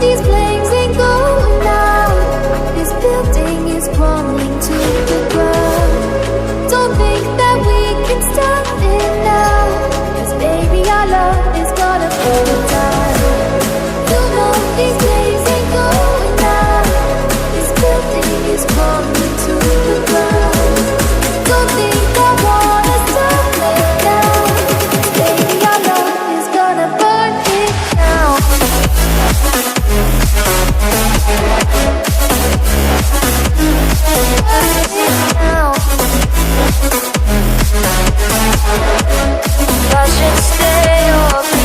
these flames ain't going out. This building is crumbling to the ground. Don't think that we can stop it now, 'cause baby our love is gonna burn it down. You know these flames ain't going out. This building is crumbling to the ground. Don't think I wanna stop it now, baby our love is gonna burn it down. I should stay or be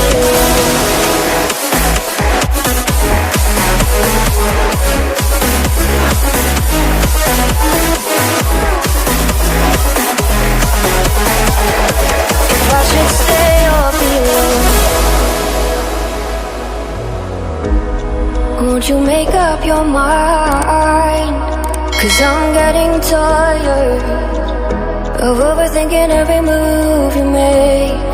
if I should stay or be alone. Won't you make up your mind? 'Cause I'm getting tired of overthinking every move you make.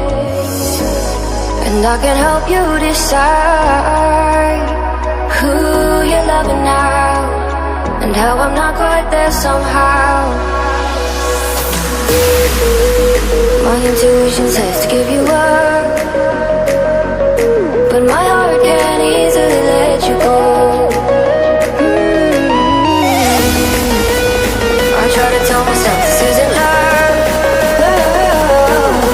And I can help you decide who you're loving now, and how I'm not quite there somehow. My intuition says to give you up, but my heart can't easily let you go. I try to tell myself this isn't love,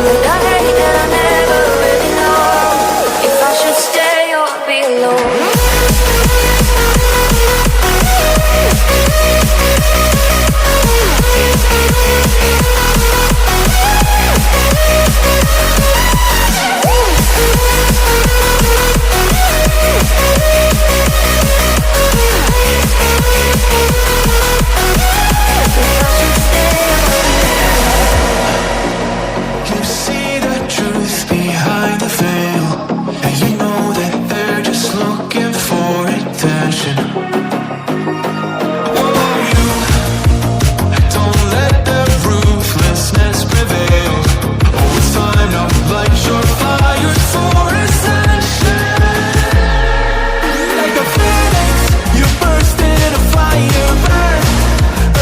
but I hate that I never really know if I should stay or be alone. You see the truth behind the veil, and you know that they're just looking for attention. Oh, you don't let their ruthlessness prevail. Oh, it's time now, light your fires for ascension. Like a phoenix, you burst in a fire, burn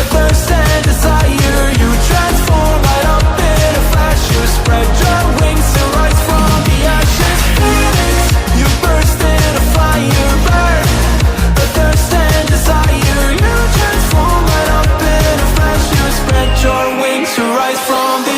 a thirst and desire. You transform right up in a flash. You spread your wings to rise from the ashes. Phoenix, you burst in a fire, burn a thirst and desire. You transform right up in a flash. You spread your wings to rise from the